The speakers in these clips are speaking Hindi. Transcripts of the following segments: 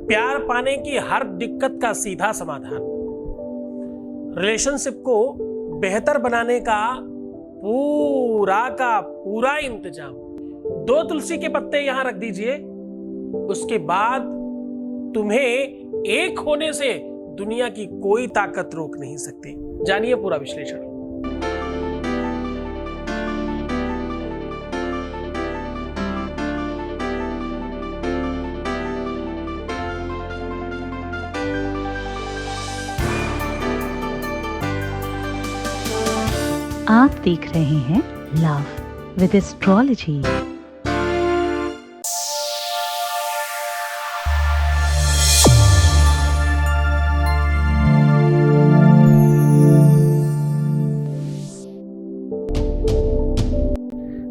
प्यार पाने की हर दिक्कत का सीधा समाधान, रिलेशनशिप को बेहतर बनाने का पूरा इंतजाम। 2 तुलसी के पत्ते यहां रख दीजिए, उसके बाद तुम्हें एक होने से दुनिया की कोई ताकत रोक नहीं सकती। जानिए पूरा विश्लेषण। आप देख रहे हैं लव विद एस्ट्रोलॉजी।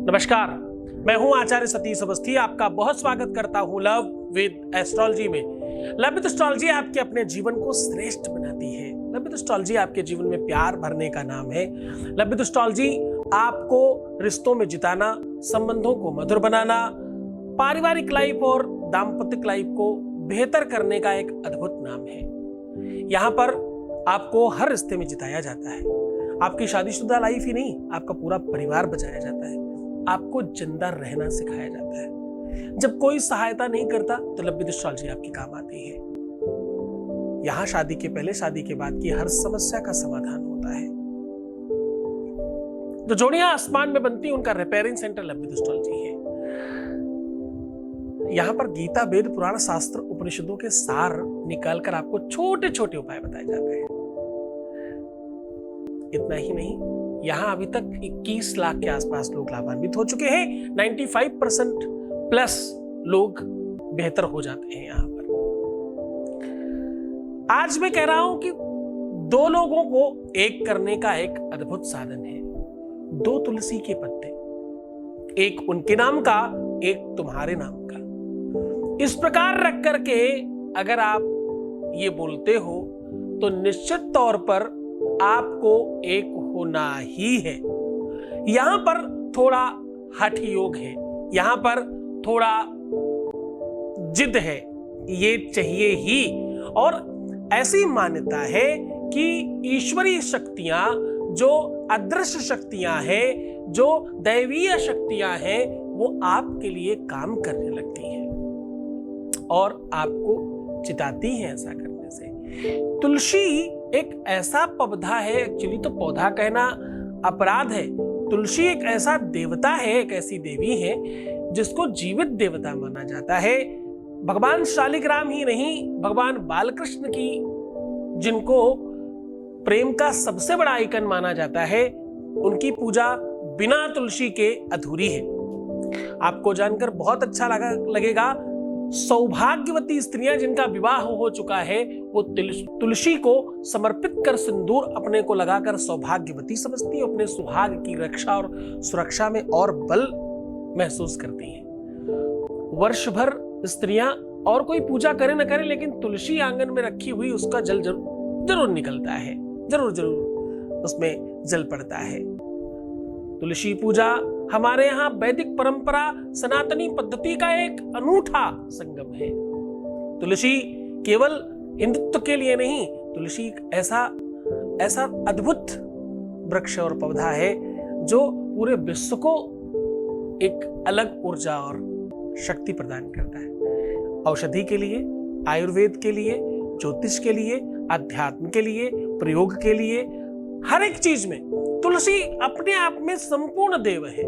नमस्कार, मैं हूं आचार्य सतीश अवस्थी। आपका बहुत स्वागत करता हूं लव विद एस्ट्रोलॉजी में। लव विद एस्ट्रोलॉजी आपके अपने जीवन को श्रेष्ठ बनाती है। लव विद एस्ट्रोलॉजी आपके जीवन में प्यार भरने का नाम है। लव विद एस्ट्रोलॉजी आपको रिश्तों में जिताना, संबंधों को मधुर बनाना, पारिवारिक लाइफ और दाम्पत्य लाइफ को बेहतर करने का एक अद्भुत नाम है। यहाँ पर आपको हर रिश्ते में जिताया जाता है। आपकी शादीशुदा लाइफ ही नहीं, आपका पूरा परिवार बचाया जाता है। आपको जिंदा रहना सिखाया जाता है। जब कोई सहायता नहीं करता तो लव विद एस्ट्रोलॉजी आपके काम आती है। यहां शादी के पहले, शादी के बाद की हर समस्या का समाधान होता है। जो जोड़ियां आसमान में बनती हैं उनका repairing centre love with astrology है। यहां पर गीता, वेद, पुराण, शास्त्र, उपनिषदों के सार निकालकर आपको छोटे छोटे उपाय बताए जाते हैं। इतना ही नहीं, यहां अभी तक 21 लाख के आसपास लोग लाभान्वित हो चुके हैं। 95% प्लस लोग बेहतर हो जाते हैं यहां पर। आज मैं कह रहा हूं कि 2 लोगों को एक करने का एक अद्भुत साधन है। 2 तुलसी के पत्ते, एक उनके नाम का, एक तुम्हारे नाम का। इस प्रकार रख करके अगर आप ये बोलते हो तो निश्चित तौर पर आपको एक होना ही है। यहां पर थोड़ा हठ योग है, यहां पर थोड़ा जिद है, ये चाहिए ही। और ऐसी मान्यता है कि ईश्वरीय शक्तियां, जो अदृश्य शक्तियां हैं, जो दैवीय शक्तियां हैं, वो आपके लिए काम करने लगती हैं और आपको चिताती हैं ऐसा करने से। तुलसी एक ऐसा पौधा है, एक्चुअली तो पौधा कहना अपराध है। तुलसी एक ऐसा देवता है, एक ऐसी देवी है जिसको जीवित देवता माना जाता है। भगवान शालिग्राम ही नहीं, भगवान बालकृष्ण की, जिनको प्रेम का सबसे बड़ा आइकन माना जाता है, उनकी पूजा बिना तुलसी के अधूरी है। आपको जानकर बहुत अच्छा लगेगा, सौभाग्यवती स्त्रियां जिनका विवाह हो चुका है वो तुलसी को समर्पित कर सिंदूर अपने को लगाकर सौभाग्यवती समझती है। अपने सुहाग की रक्षा और सुरक्षा में और बल महसूस करती हैं। वर्ष भर स्त्रियां और कोई पूजा करे न करे, लेकिन तुलसी आंगन में रखी हुई उसका जल जरूर निकलता है, जरूर उसमें जल पड़ता है। तुलसी पूजा हमारे यहाँ वैदिक परंपरा, सनातनी पद्धति का एक अनूठा संगम है। तुलसी केवल हिंदुत्व के लिए नहीं, तुलसी एक ऐसा अद्भुत वृक्ष और पौधा है जो पूरे विश्व को एक अलग ऊर्जा और शक्ति प्रदान करता है। औषधि के लिए, आयुर्वेद के लिए, ज्योतिष के लिए, अध्यात्म के लिए, प्रयोग के लिए, हर एक चीज में तुलसी अपने आप में संपूर्ण देव है।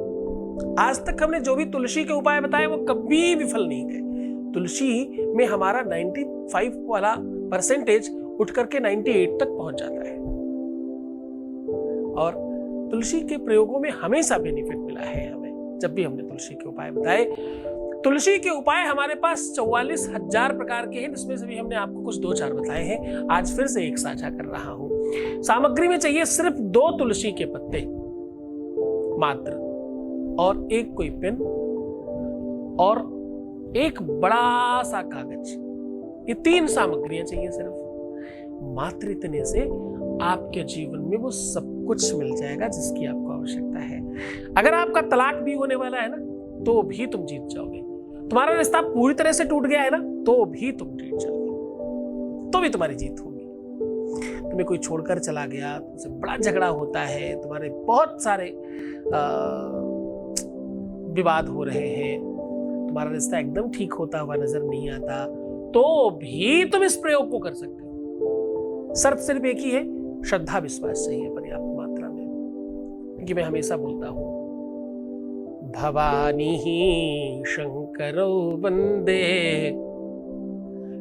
आज तक हमने जो भी तुलसी के उपाय बताए वो कभी विफल नहीं गए। तुलसी में हमारा 95 वाला परसेंटेज उठ करके 98 तक पहुंच जाता है और तुलसी के प्रयोगों में हमेशा बेनिफिट मिला है हमें, जब भी हमने तुलसी के उपाय बताए। तुलसी के उपाय हमारे पास 44,000 प्रकार के हैं, जिसमें से भी हमने आपको कुछ 2-4 बताए हैं। आज फिर से एक साझा कर रहा हूं। सामग्री में चाहिए सिर्फ 2 तुलसी के पत्ते मात्र, और एक कोई पेन और एक बड़ा सा कागज। ये 3 सामग्रियां चाहिए सिर्फ। मात्र इतने से आपके जीवन में वो सब कुछ मिल जाएगा जिसकी आपको आवश्यकता है। अगर आपका तलाक भी होने वाला है ना, तो भी तुम जीत जाओगे। तुम्हारा रिश्ता पूरी तरह से टूट गया है ना, तो भी तुम टेढ़ चल गई, तो भी तुम्हारी जीत होगी। तुम्हें कोई छोड़कर चला गया, तुमसे बड़ा झगड़ा होता है, तुम्हारे बहुत सारे विवाद हो रहे हैं, तुम्हारा रिश्ता एकदम ठीक होता हुआ नजर नहीं आता, तो भी तुम इस प्रयोग को कर सकते हो। शर्त सिर्फ एक ही है, श्रद्धा विश्वास चाहिए पर्याप्त मात्रा में। क्योंकि मैं हमेशा बोलता हूं, भवानी ही शंकरो वंदे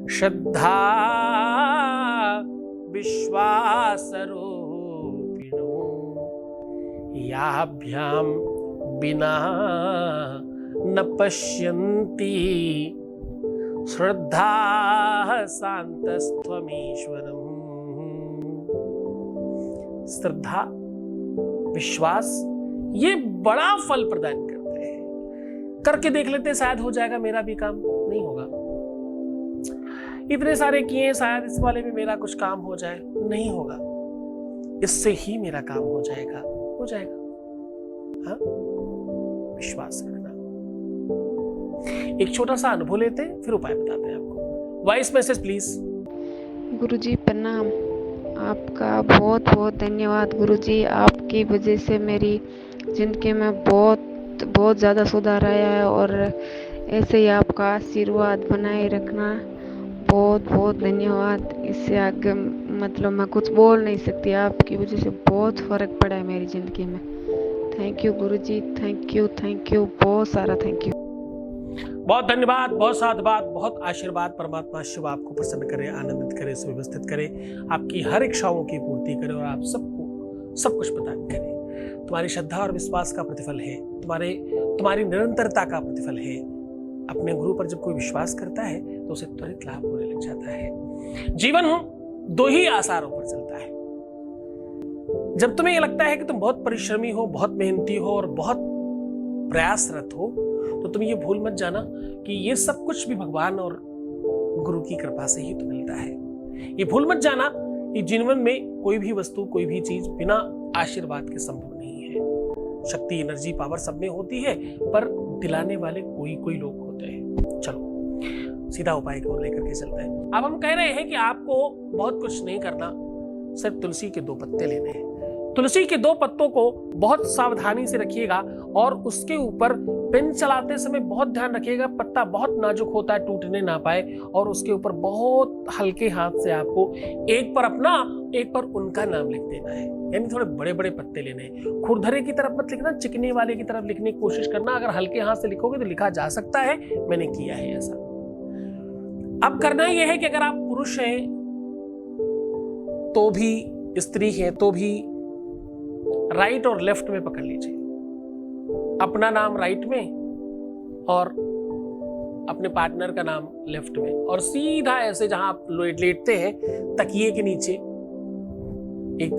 श्रद्धा विश्वासरूपिणो याभ्याम बिना न पश्यन्ति श्रद्धा शांतस्त्वमीश्वरम्। श्रद्धा विश्वास ये बड़ा फल प्रदान करते हैं। करके देख लेते, शायद हो जाएगा, मेरा भी काम नहीं होगा। इतने सारे किए, शायद इस वाले में मेरा कुछ काम हो जाए, नहीं होगा। इससे ही मेरा काम हो जाएगा, हो जाएगा। हाँ, विश्वास रखना। एक छोटा सा अनुभव लेते हैं, फिर उपाय बताते हैं आपको। Voice message please. गुरुजी प्रणाम। आपका बहुत बहुत धन्यवाद गुरुजी। आपकी वजह से मेरी ज़िंदगी में बहुत ज़्यादा सुधार आया है, और ऐसे ही आपका आशीर्वाद बनाए रखना। बहुत बहुत धन्यवाद। इससे आगे मतलब मैं कुछ बोल नहीं सकती। आपकी वजह से बहुत फ़र्क पड़ा है मेरी ज़िंदगी में। Thank you Guruji, thank you, बहुत सारा थैंक यू। बहुत धन्यवाद, बहुत साधुवाद, बहुत आशीर्वाद। परमात्मा शिव आपको प्रसन्न करे, आनंदित करे, सुव्यवस्थित करे, आपकी हर इच्छाओं की पूर्ति करे और आप सबको सब कुछ प्रदान करे। तुम्हारी श्रद्धा और विश्वास का प्रतिफल है, तुम्हारी निरंतरता का प्रतिफल है। अपने गुरु पर जब कोई विश्वास करता है तो उसे त्वरित लाभ होने लग जाता है। जीवन दो ही आसारों पर चलता है। जब तुम्हें यह लगता है कि तुम बहुत परिश्रमी हो, बहुत मेहनती हो और बहुत प्रयासरत हो, तो तुम ये भूल मत जाना कि ये सब कुछ भी भगवान और गुरु की कृपा से ही तो मिलता है। ये भूल मत जाना कि जीवन में कोई भी वस्तु, कोई भी चीज बिना आशीर्वाद के संभव नहीं है। शक्ति, एनर्जी, पावर सब में होती है, पर दिलाने वाले कोई लोग होते हैं। चलो सीधा उपाय को लेकर के चलते हैं। अब हम कह रहे हैं कि आपको बहुत कुछ नहीं करना, सिर्फ तुलसी के 2 पत्ते लेने हैं। तुलसी के 2 पत्तों को बहुत सावधानी से रखिएगा और उसके ऊपर पेन चलाते समय बहुत ध्यान रखिएगा, पत्ता बहुत नाजुक होता है, टूटने ना पाए। और उसके ऊपर बहुत हल्के हाथ से आपको एक पर अपना, एक पर उनका नाम लिख देना है। यानी थोड़े बड़े बड़े पत्ते लेने हैं। खुरधरे की तरफ मत लिखना, चिकने वाले की तरफ लिखने की कोशिश करना। अगर हल्के हाथ से लिखोगे तो लिखा जा सकता है, मैंने किया है ऐसा। अब करना यह है कि अगर आप पुरुष हैं तो भी, स्त्री है तो भी, राइट और लेफ्ट में पकड़ लीजिए। अपना नाम राइट में और अपने पार्टनर का नाम लेफ्ट में, और सीधा ऐसे जहां आप लेटते हैं तकिए के नीचे एक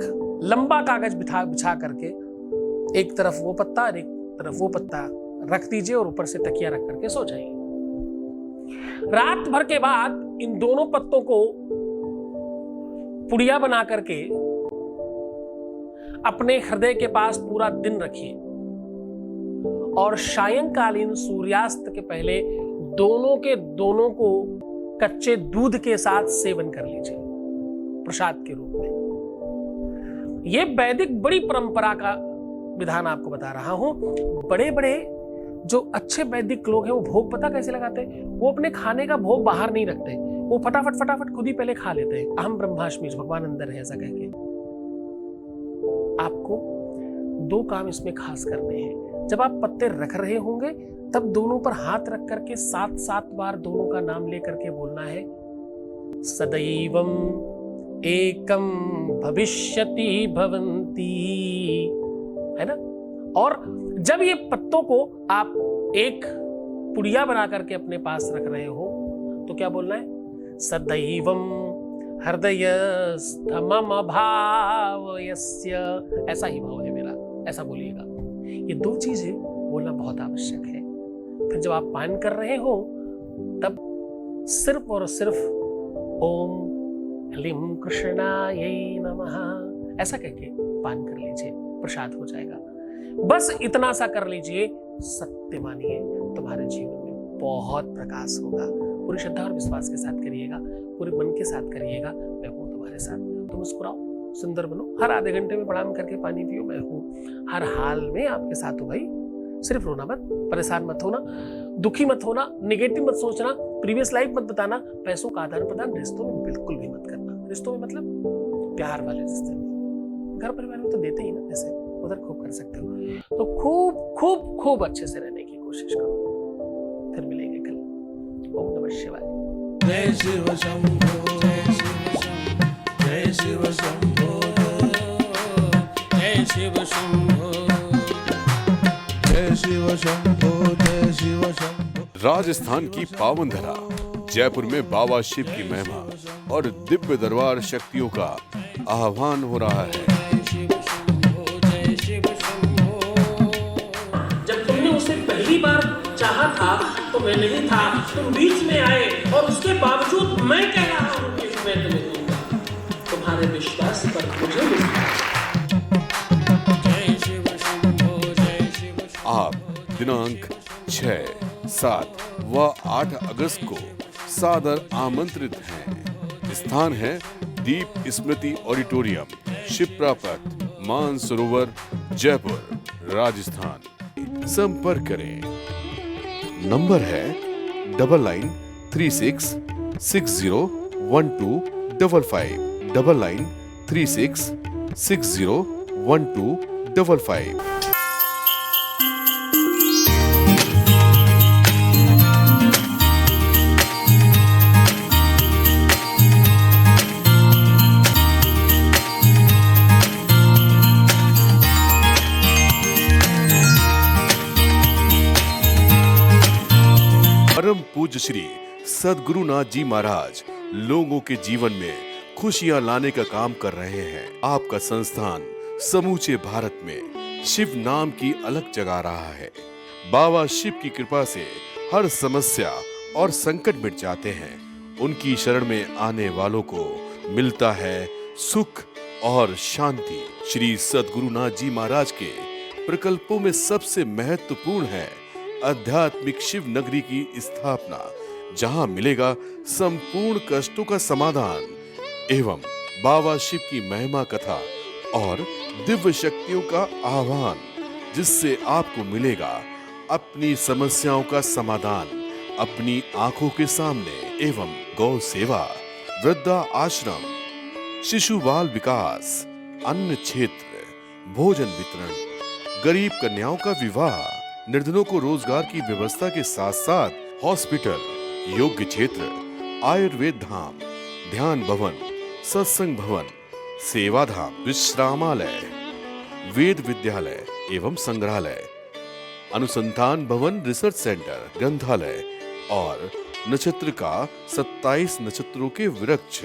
लंबा कागज बिछा करके एक तरफ वो पत्ता और एक तरफ वो पत्ता रख दीजिए और ऊपर से तकिया रख करके सो जाइए। रात भर के बाद इन दोनों पत्तों को पुड़िया बना करके अपने हृदय के पास पूरा दिन रखिए और सायंकालीन सूर्यास्त के पहले दोनों के दोनों को कच्चे दूध के साथ सेवन कर लीजिए प्रसाद के रूप में। यह वैदिक बड़ी परंपरा का विधान आपको बता रहा हूं। बड़े बड़े जो अच्छे वैदिक लोग हैं वो भोग पता कैसे लगाते हैं? वो अपने खाने का भोग बाहर नहीं रखते, वो फटाफट खुद ही पहले खा लेते हैं। अहम ब्रह्मास्मि, भगवान अंदर है ऐसा कह के। आपको 2 काम इसमें खास करने हैं। जब आप पत्ते रख रहे होंगे तब दोनों पर हाथ रख करके 7 बार दोनों का नाम लेकर के बोलना है, सदैवम एकम भविष्यति भवन्ति, है ना। और जब ये पत्तों को आप एक पुड़िया बना करके अपने पास रख रहे हो तो क्या बोलना है, सदैवम हृदयस्थमम भावयस्य, ऐसा ही भाव है मेरा, ऐसा बोलिएगा। ये 2 चीजें बोलना बहुत आवश्यक है। फिर जब आप पान कर रहे हो तब सिर्फ और सिर्फ ओम ह्लीं कृष्णायै नमः ऐसा कहके पान कर लीजिए, प्रसाद हो जाएगा। बस इतना सा कर लीजिए, सत्य मानिए तुम्हारे जीवन में बहुत प्रकाश होगा, पूरी श्रद्धा और विश्वास के साथ करिएगा, पूरे मन के साथ करिएगा। मैं हूँ तुम्हारे साथ। तुम मुस्कुराओ, सुंदर बनो, हर आधे घंटे में प्रणाम करके पानी पियो। मैं हूँ हर हाल में आपके साथ हूँ भाई। सिर्फ रोना मत, परेशान मत होना, दुखी मत होना, निगेटिव मत सोचना, प्रीवियस लाइफ मत बताना, पैसों का आदान प्रदान रिश्तों में बिल्कुल भी मत करना। रिश्तों में मतलब प्यार वाले रिश्ते में, घर परिवार में तो देते ही ना, जैसे उधर खूब कर सकते हो। तो खूब खूब खूब अच्छे से रहने की कोशिश करो। फिर मिलेंगे कल। ओम नमः शिवाय। जय शिव शंभो, जय शिव शंभो, जय शिव शंभो, जय शिव शंभो, जय शिव शंभो। राजस्थान की पावन धरा जयपुर में बाबा शिव की महिमा और दिव्य दरबार शक्तियों का आह्वान हो रहा है। जब तुमने उसे पहली बार चाहा था तो मैं नहीं था, तुम बीच में आए और उसके बावजूद मैं कह रहा हूं कि मैं तुम्हें दूंगा। तुम्हारे विश्वास पर मुझे मिला। आप दिनांक 6, 7 व 8 अगस्त को सादर आमंत्रित हैं। स्थान है दीप स्मृति ऑडिटोरियम, शिप्रा पथ, मानसरोवर, जयपुर, राजस्थान। संपर्क करें। नंबर है 9936601255, 9936601255। परम पूज्य श्री सद्गुरुनाथ जी महाराज लोगों के जीवन में खुशियां लाने का काम कर रहे हैं। आपका संस्थान समूचे भारत में शिव नाम की अलग जगा रहा है। बाबा शिव की कृपा से हर समस्या और संकट मिट जाते हैं। उनकी शरण में आने वालों को मिलता है सुख और शांति। श्री सद्गुरुनाथ जी महाराज के प्रकल्पों में सबसे महत्वपूर्ण है आध्यात्मिक शिव नगरी की स्थापना, जहां मिलेगा संपूर्ण कष्टों का समाधान एवं बाबा शिव की महिमा कथा और दिव्य शक्तियों का आह्वान, जिससे आपको मिलेगा अपनी समस्याओं का समाधान अपनी आंखों के सामने एवं गौ सेवा, वृद्धा आश्रम, शिशु बाल विकास, अन्न क्षेत्र, भोजन वितरण, गरीब कन्याओं का विवाह, निर्धनों को रोजगार की व्यवस्था के साथ साथ हॉस्पिटल, योग्य क्षेत्र, आयुर्वेद धाम, ध्यान भवन, सत्संग भवन, सेवा धाम, विश्रामालय, वेद विद्यालय एवं संग्रहालय, अनुसंधान भवन, रिसर्च सेंटर, ग्रंथालय और नक्षत्र का 27 नक्षत्रों के वृक्ष,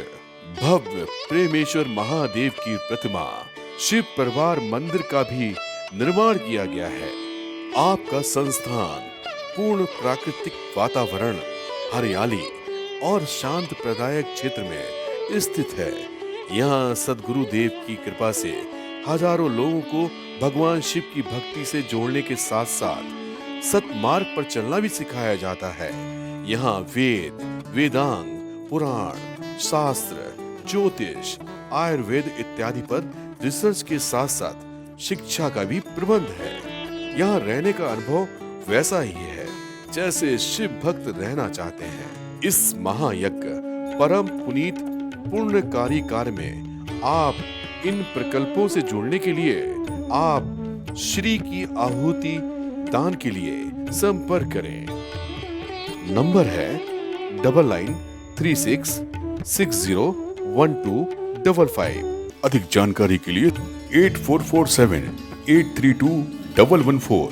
भव्य प्रेमेश्वर महादेव की प्रतिमा, शिव परिवार मंदिर का भी निर्माण किया गया है। आपका संस्थान पूर्ण प्राकृतिक वातावरण, हरियाली और शांत प्रदायक क्षेत्र में स्थित है। यहाँ सद्गुरु देव की कृपा से हजारों लोगों को भगवान शिव की भक्ति से जोड़ने के साथ साथ सतमार्ग पर चलना भी सिखाया जाता है। यहाँ वेद, वेदांग, पुराण, शास्त्र, ज्योतिष, आयुर्वेद इत्यादि पर रिसर्च के साथ साथ शिक्षा का भी प्रबंध है। यहाँ रहने का अनुभव वैसा ही है जैसे शिव भक्त रहना चाहते हैं। इस महायज्ञ परम पुनीत पुण्यकारी कार्य में आप इन प्रकल्पों से जुड़ने के लिए आप श्री की आहुति दान के लिए संपर्क करें। नंबर है 9936601255। अधिक जानकारी के लिए 8447 832 114